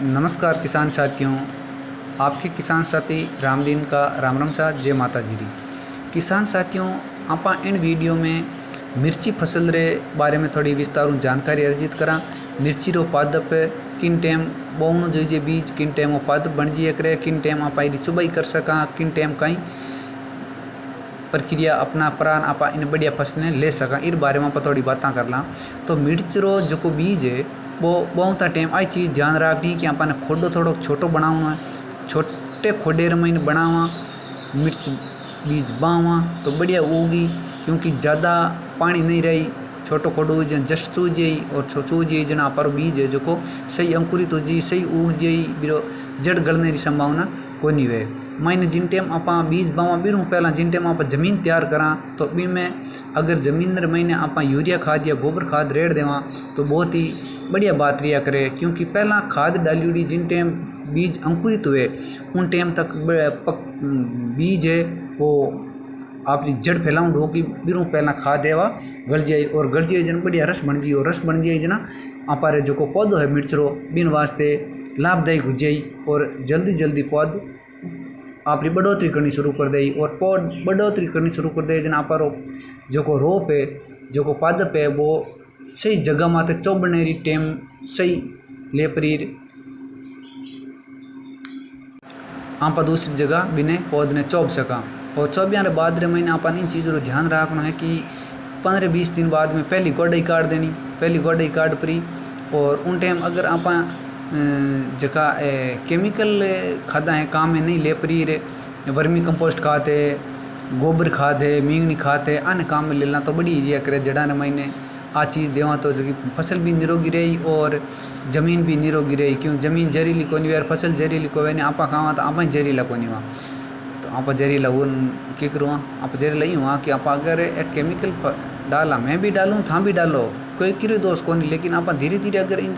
नमस्कार किसान साथियों, आपके किसान साथी रामदीन का राम राम साथ जय माता जी री। किसान साथियों, आप इन वीडियो में मिर्ची फसल रे बारे में थोड़ी विस्तारू जानकारी अर्जित करा। मिर्ची रो पादप किन टाइम बोवणो जोईजे, बीज किन टाइम पादप बन जाए करे, किन टाइम आप चुबाई कर सका, किन टाइम कई प्रक्रिया अपना प्राण आप इन बढ़िया फसलें ले सका, इस बारे में आप थोड़ी बातें करला। तो मिर्च रो जो बीज है वो बहुत टाइम आई चीज़ ध्यान रखनी कि अपन खोडो थोड़ो छोटो बनावना है, छोटे खोडेर में बनावा मिर्च बीज बावा तो बढ़िया उगी, क्योंकि ज़्यादा पानी नहीं रही, छोटो खोडो जस्ट चूज जाई और चूज जाई जना पर बीज है जो सही अंकुरित हो जाए, सही उग जाए, बिरो जड़ गलने की संभावना कोई नहीं वे। मैंने जिन टाइम आप बीज बावा बिरू पहला जिन टाइम आप जमीन तैयार करा तो इनमें अगर जमीन महीने आप यूरिया खाद या गोबर खाद रेड़ देवा तो बहुत ही बढ़िया बात रिया करे, क्योंकि पहला खाद डाली जिन टाइम बीज अंकुरित हुए उन टाइम तक बीज है वो आपकी जड़ फैलाउंड हो कि बिरू पहला खाद देवा गल जाए और गल जाए जन बढ़िया रस बन जाए और रस बन जाए जना अपारे जो पौधो है मिर्च रो बिन वास्ते लाभदायक हो जाए और जल्दी जल्दी पौध आपकी बढ़ोतरी करनी शुरू कर दे और पौध बढ़ोतरी करनी शुरू कर दे जना आप जो रोप है जो पादप है वो सही जगह माते चौबने री टाइम सही ले परीर आप दूसरी जगह बिने पौध ने चौब सका। और चौबिया बाद रे महीने आप इन चीज़ों ध्यान रखना है कि 15-20 दिन बाद में पहली गोडाई काट देनी, पहली गोडाई काट परी। और उन टाइम अगर आप जगह केमिकल खादा है काम में नहीं ले परी रे, वर्मी कंपोस्ट खाद है, गोबर खाद है, मींगनी खाद है, अन्य काम में लेना तो बड़ी एरिया करे जड़ा ने महीने आ चीज़ देवा तो जगह फसल भी निरोगी रही और ज़मीन भी निरोगी रही। क्यों जमीन जहरीली को नहीं, फसल जहरीली को नहीं आप खावा तो आप जहरीला को नहीं वहाँ, तो आप जहरीला वो क्या करूँ आप जहरीला ही हुआ कि आप अगर एक केमिकल डाला, मैं भी डालूँ था भी डालो कोई किरी दोष को नहीं, लेकिन आप धीरे धीरे अगर इन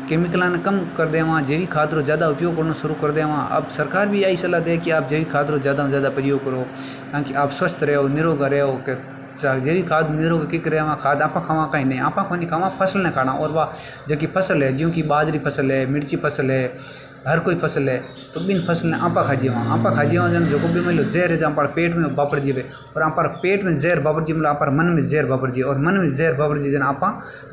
केमिकल ने कम कर दे वहाँ जैविक खाद रो ज़्यादा उपयोग करना शुरू कर दे वहाँ। अब सरकार भी यही सलाह दे कि आप जैविक खाद रो ज़्यादा से ज़्यादा प्रयोग करो ताकि आप स्वस्थ रहो, निरोग रहो। कि जैविक खाद निरोग की करे वहाँ खाद आप खावा कहीं नहीं, आप को नहीं खावा फसल ने खाना। और वह जो कि फसल है, जो कि बाजरी फसल है, मिर्ची फसल है, हर कोई फसल है, तो बिन फसल ने आप खा जीवा, आप खा जीवा जन जो भी मतलब जहर है जहाँ पर पेट में बापर जीवे और आप पेट में जहर बापर जी मतलब आप मन में जहर बापर जी और मन में जहर बापर जी जन आप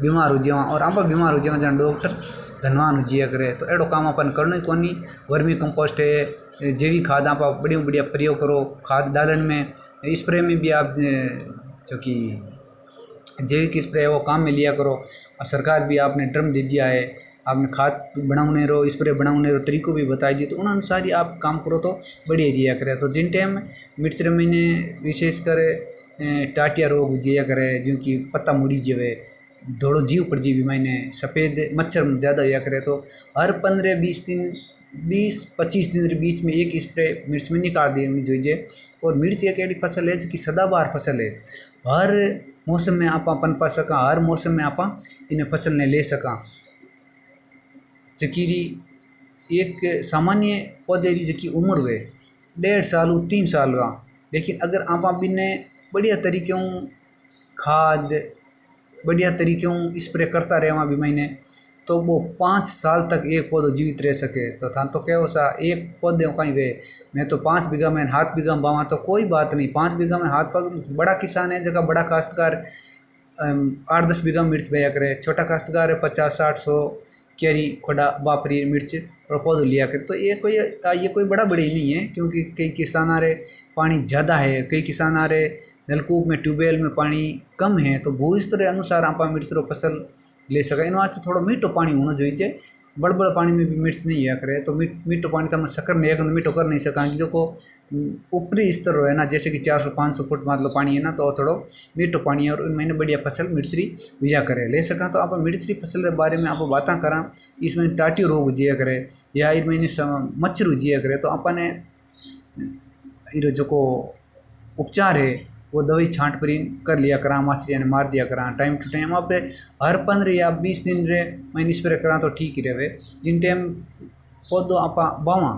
बीमार हो जावा और आप बीमार हो जावा जन डॉक्टर धनवान हो जिया करे। तो एडो काम अपन करना ही कोनी। वर्मी कंपोस्ट है, जैविक खाद आप बढ़िया बढ़िया प्रयोग करो, खाद डालन में स्प्रे में भी आप जो कि जैविक स्प्रे वो काम में लिया करो। और सरकार भी आपने ड्रम दे दिया है, आपने खाद बनाने रो स्प्रे बनाने रो तरीकों भी बताई दिए, तो उन अनुसार ही आप काम करो तो बढ़िया एरिया करे। तो जिन टाइम मिर्च महीने विशेषकर टाटिया रोग जिया करे, जो कि पत्ता मुड़ी जावे, धोड़ो जीव परजीवी महीने सफ़ेद मच्छर ज़्यादा होया करे, तो हर 15-20 दिन 20-25 दिन के बीच में एक स्प्रे मिर्च में निकाल देनी चाहिए। और मिर्च एक ऐसी फसल है जो कि सदाबहार फसल है, हर मौसम में आप पनपा सका, हर मौसम में आप इन्हें फसल ने ले सका। जकीरी एक सामान्य पौधे की जकी उम्र हुए 1.5 साल 3 साल का, लेकिन अगर आप इन्हें बढ़िया तरीके खाद बढ़िया तरीके स्प्रे करता रहे वहाँ भी महीने, तो वो 5 साल तक एक पौधो जीवित रह सके। तो था तो क्या सा एक पौधे कहीं वे मैं तो 5 बीघा में 7 बीघा में बावा तो कोई बात नहीं, 5 बीघा में हाथ पग बड़ा किसान है जगह बड़ा काश्तकार 8-10 बीघा मिर्च बेया करे, छोटा काश्तकार है 50-60-100 कैरी खोड़ा बापरी मिर्च और पौधो लिया करे। तो ये कोई बड़ा बड़ी नहीं है, क्योंकि कई किसान आ रहे पानी ज़्यादा है, कई किसान आ रहे नलकूप में ट्यूबवेल में पानी कम है, तो वो इस तरह अनुसार आप मिर्च रो फसल ले सका। इन वास्ते थोड़ा मीठो पानी होना चाहिए, बड़ बड़ पानी में भी मिर्च नहीं हुआ करे। तो मीठो पानी तो हम शक्कर नहीं है मीठो कर नहीं सका, जो को ऊपरी स्तर है ना, जैसे कि 400-500 फुट मतलब पानी है ना, तो थोड़ा मीठो पानी है और मैंने बढ़िया फसल मिर्चरी हुआ करे ले सका। तो आप मिर्चरी फसल के बारे में आप बातें करा, इसमें टाटी रोग जिया करे या इन महीने मच्छर जिया करे, तो अपने जो उपचार है वो दवाई छांट पर कर लिया करा, मछलियाँ ने मार दिया करा टाइम टू टाइम। आप हर 15 या 20 दिन रे मैंने स्प्रे करा तो ठीक ही रहे। जिन टाइम पौधो आप बावा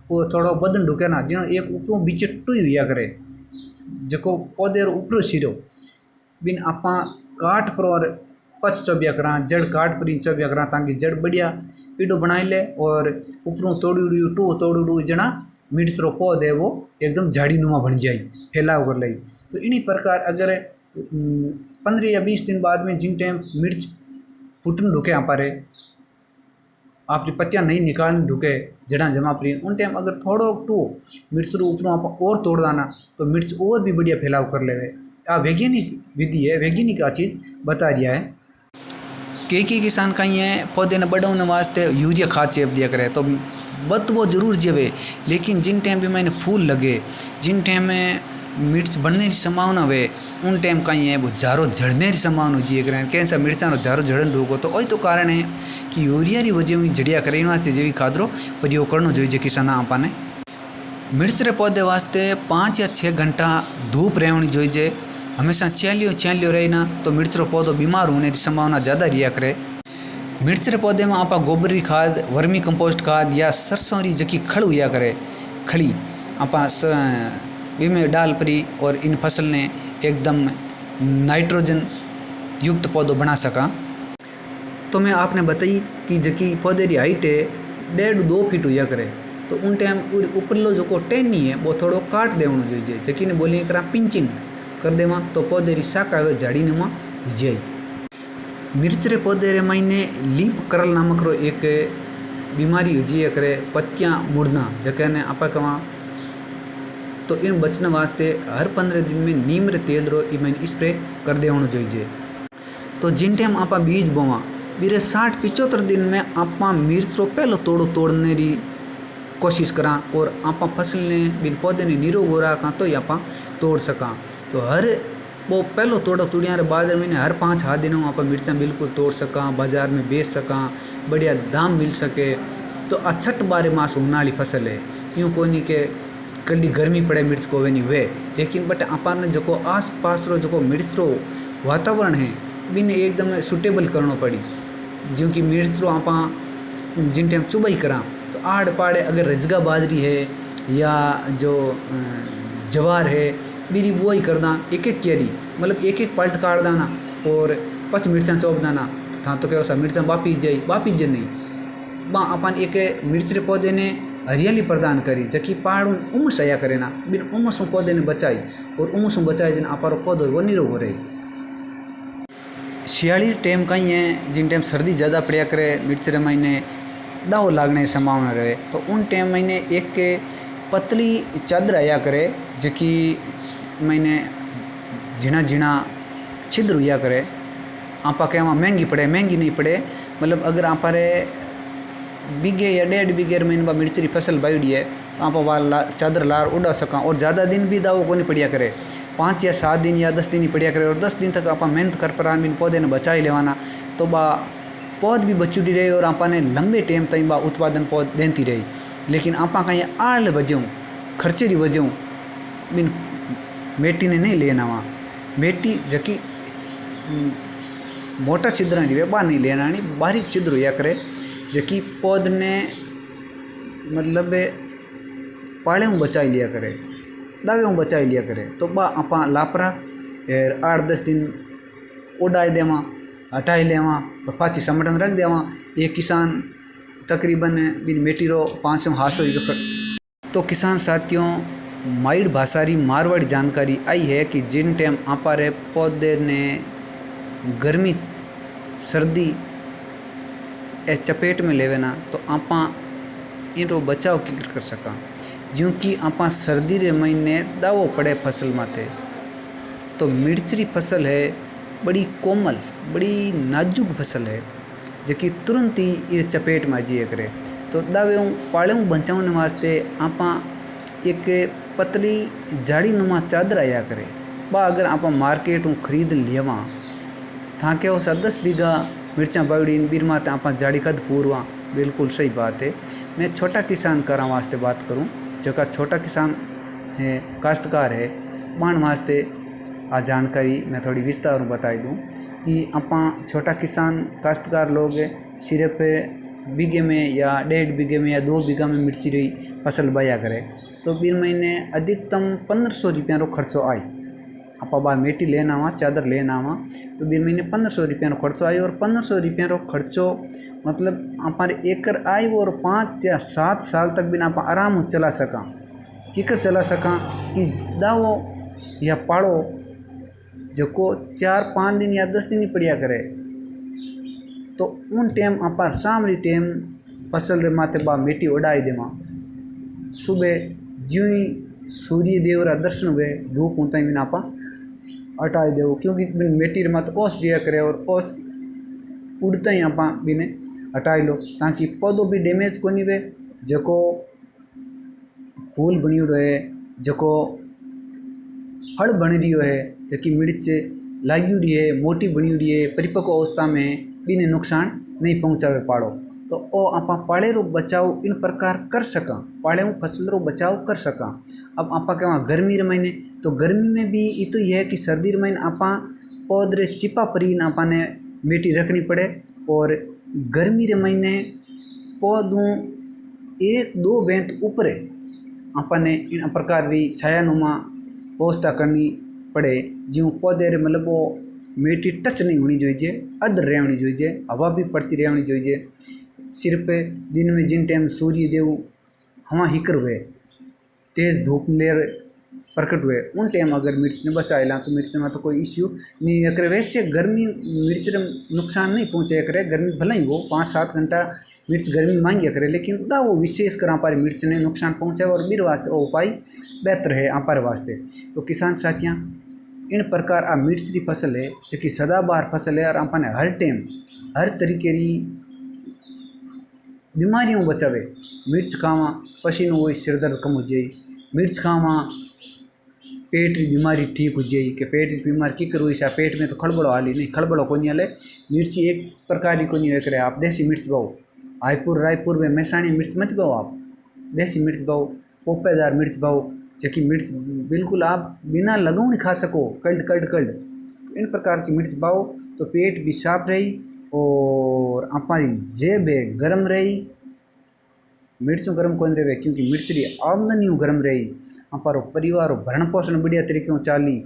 वो थोड़ा बदन ढुके ना, जिन एक ऊपरों बीच टुई हुआ करे जो पौधे ऊपरों सिरो बिन आप काट पर पच चौबिया करा जड़ काट परी चौबिया करा ताकि जड़ बढ़िया पीढ़ो बनाई ले और ऊपरों तोड़ी उड़ी टू तोड़ी उड़ी जना मिर्च रो पौध है वो एकदम झाड़ी नुमा बन जाए फैलाव कर ली। तो इन्हीं प्रकार अगर 15 या 20 दिन बाद में जिन टाइम मिर्च फुटन ढुके यहाँ पर आपकी पत्तियाँ नहीं निकालने ढुके जड़ा जमा पड़ी उन टाइम अगर थोड़ो टू मिर्च रो ऊपरों आप और तोड़ दाना तो मिर्च और भी बढ़िया फैलाव कर ले। आ वैज्ञानिक विधि है, वैज्ञानिक आ चीज़ बता दिया है। कई किसान का ये पौधे ने बढ़ाने वास्ते यूरिया खाद चेप दिया करे तो बत वो जरूर जेवे, लेकिन जिन टाइम भी मैंने फूल लगे जिन टाइम में मिर्च बनने की संभावना हुए उन टाइम का ये वो झारो झड़ने की संभावना हो जी करें कैसा मिर्चा झारो झड़न लोगो तो वही तो कारण है कि यूरिया री वजह में झड़िया करे वास्ते जैविक खाद रो प्रयोग करना चाहिए किसान आपने। मिर्च रे पौधे वास्ते 5 या 6 घंटा धूप रहनी चाहिए, हमेशा चैलियो रही ना तो मिर्च रो पौधो बीमार होने की संभावना ज़्यादा रिया करे। मिर्च रे पौधे में आप गोबर की खाद वर्मी कंपोस्ट खाद या सरसों री जकी खड़ हुआ करे खड़ी आप में डाल परी और इन फसल ने एकदम नाइट्रोजन युक्त पौधो बना सका। तो मैं आपने बताई कि जकी पौधे की हाइट है 1.5-2 फीट हुआ करे तो उन टाइम ऊपरलो जो टहनी है वो थोड़ो काट देवनो चाहिए जकी ने बोली करा पिंचिंग कर देवा तो पौधे री शाखा वे झाड़ी नुमा हो जाए। मिर्च रे पौधे रे महीने लीप करल नामक रो एक बीमारी हो जी करे पत्तियाँ मुड़ना जके ने आप कवा तो इन बचने वास्ते हर 15 दिन में नीम रे तेल रो इमें स्प्रे कर देवनो चाहिए। तो जिन टाइम आप बीज बोवा बीरे 60-75 दिन में आप मिर्च रो पहलो तोड़ने री कोशिश करा और आप फसल ने बिन पौधे ने निरोग हो रहा तो आप तोड़ सका। तो हर वो पहलो तुड़िया रे बाद में हर 5-6 दिनों आप मिर्चा बिल्कुल तोड़ सका, बाजार में बेच सका, बढ़िया दाम मिल सके। तो अछट 12 मास होने वाली फसल है, यूँ को नहीं के कड़ी गर्मी पड़े मिर्च को वे नहीं हुए, लेकिन बट अपन जो आस पास रो जो मिर्च रो वातावरण है बिन एकदम सुटेबल करना पड़ी। जो कि मिर्च रो आप जिन टाइम चुबाई करा तो आड़ पाड़े अगर रजगा बाजरी है या जो जवार है बीरी बुआई करना एक क्यारी मतलब एक पलट काट दाना और 5 मिर्चा चौप दाना था तो क्या मिर्चा वापिस जाए नहीं बा अपन एक मिर्च रे पौधे ने हरियाली प्रदान करी जबकि पहाड़ उमस आया करे ना बिन उमस पौधे ने बचाई और उमस बचाए जिन आप पौधो वो निरोग हो रही। शियाली टाइम कहीं है जिन टाइम सर्दी ज़्यादा पड़ा करे मिर्च रे महीने दाव लागने की संभावना रहे तो उन टाइम महीने एक पतली चादर आया करे जबकि मैंने झीणा झीणा छिद्र हुआ करे आप कहवा महंगी नहीं पड़े मतलब अगर आप बीघे या 1.5 बीघे में मिर्च की फसल बाईडी है तो आप वहाँ चादर लार उड़ा सका और ज़्यादा दिन भी दावो को नहीं पड़िया करे 5 या 7 दिन या 10 दिन ही पड़िया करे और 10 दिन तक आप मेहनत कर पर बिन पौधे ने बचा ही लेवाना तो बा पौध भी बचुड़ी रही और आपने लंबे टाइम तक बा उत्पादन पौध देती रही। लेकिन आप कहीं आड़ वजह खर्चे की वजह बिन मेटी ने नहीं लेना वहाँ मेटी जबकि मोटा छिद्र नहीं बा नहीं लेना नहीं बारीक छिद्र हुआ करे जबकि पौध ने मतलब पाड़े में बचा लिया करे दावे में बचा लिया करे तो बा आप लापरा 8-10 दिन उड़ाए देवा हटाई लेवा और पाची समटन रख देवा। एक किसान तकरीबन बिन मेटी रो 500 हाथ तो किसान साथियों माइड भाषा री मारवाड़ी जानकारी आई है कि जिन टाइम आपारे पौधे ने गर्मी सर्दी ए चपेट में लेवे ना तो आपा इनो बचाव की कर सका ज्यों कि आपा सर्दी रे महीने दावो पड़े फसल माथे तो मिर्च री फसल है बड़ी कोमल बड़ी नाजुक फसल है जो कि तुरंत ही इस चपेट में जी करे तो दावे पाले बचाने वास्ते आपा एक पतली झाड़ी नुमा चादर आया करे बा अगर आप मार्केट खरीद लिया था क्या 10 बीघा मिर्चा बावड़ी बीर माते आप झाड़ी खद पूरवा बिल्कुल सही बात है। मैं छोटा किसान करा वास्ते बात करूं जो का छोटा किसान है काश्तकार है मान वास्ते आ जानकारी मैं थोड़ी विस्तार बता दूं कि आप छोटा किसान काश्तकार लोग सिर्फ बीघे में या 1.5 बीघे में या 2 बीघा में मिर्ची रही फसल बया करे तो बिन महीने अधिकतम 1500 रुपया रो खर्चो आए आप बा मेटी लेना आवा चादर लेना आवा तो बिन महीने 1500 रुपया खर्चो आयो। और 1500 रुपया खर्चो मतलब हमारे एकर आई और 5 या 7 साल तक बिना आप आराम चला सका। किकर चला सका कि दावो या पाड़ो जो 4-5 दिन या 10 दिन ही पड़िया करे तो उन टाइम आप सामरी टाइम फसल रे माथे बा मेटी उड़ाई देवा। सुबह ज्यों ही सूर्य देव रा दर्शन हुए धूप होता ही आप हटाई देव, क्योंकि मेटी रे माथे ओस दिया करे और ओस उड़ता ही आप बिने हटाई लो ताकि पौधों भी डैमेज को नहीं हुए। जो फूल बनियोड़ो है जो फल बन रही है जबकि मिर्च लागियोड़ी है मोटी बनियोड़ी है परिपक्व अवस्था में बिने नुकसान नहीं पहुँचावे पाड़ो। तो ओ आप पाड़े रो बचाव इन प्रकार कर सका, पाड़े फसल रो बचाव कर सका। अब आप कहवा गर्मी रे महीने तो गर्मी में भी ये तो यह है कि सर्दी रे महीने आप पौधे चिपा परीन आपने मेटी रखनी पड़े। और गर्मी रे महीने पौधों 1-2 बेंत ऊपरे आपने इन प्रकार की छायानुमा व्यवस्था करनी पड़े जो पौधे रे मतलब वो मेटी टच नहीं होनी चाहिए, अदर रहनी चाहिए, हवा भी पड़ती रहनी चाहिए। सिर्फ दिन में जिन टाइम सूर्य देव हवा हिकर हुए तेज धूप लेर प्रकट हुए उन टाइम अगर मिर्च ने बचाएला तो मिर्च में तो कोई इश्यू नहीं है। वैसे गर्मी मिर्च रे नुकसान नहीं पहुँचे करे, गर्मी भले ही वो 5-7 घंटा मिर्च गर्मी मांगी करे लेकिन दा वो विशेष कर आप मिर्च ने नुकसान पहुँचे और मेरे वास्ते वो उपाय बेहतर है आप वास्ते। तो किसान साथियाँ इन प्रकार आ मिर्च की फसल है जो कि सदाबहार फसल है और आपने हर टाइम हर तरीके की बीमारियों बचावे। मिर्च खावा पसीनो हो सिर दर्द कम हो जाए, मिर्च खावा पेट की बीमारी ठीक हो जाए कि पेट की बीमारी की करो ऐसा पेट में तो खड़बड़ो हाली नहीं खड़बड़ो को नहीं हाले। मिर्ची एक प्रकार की को नहीं करे आप देसी मिर्च पाओ रायपुर में मैसाणी मिर्च मत पाओ, आप देसी मिर्च पाओ पोपेदार मिर्च पाओ जो कि मिर्च बिल्कुल आप बिना लगौनी खा सको कल्ड। तो इन प्रकार की मिर्च पाओ तो पेट भी साफ रही और हमारी जेब है गर्म रही। मिर्चों गर्म कौन रहे क्योंकि मिर्च की आमदनी गर्म रही, हमारो परिवार भरण पोषण बढ़िया तरीके चाली।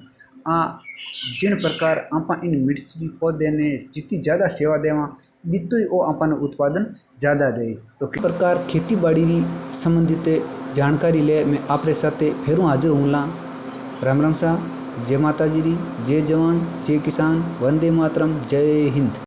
जिन प्रकार आप इन मिर्च की पौधे ने जितनी ज़्यादा सेवा देवा बितो ही वो आपने उत्पादन ज़्यादा दे। तो किस प्रकार खेती बाड़ी संबंधित जानकारी ले मैं आपरे साथे फिर हाजिर हूँला। राम राम सा, जय माता जी, जय जवान जय किसान, वंदे मातरम, जय हिंद।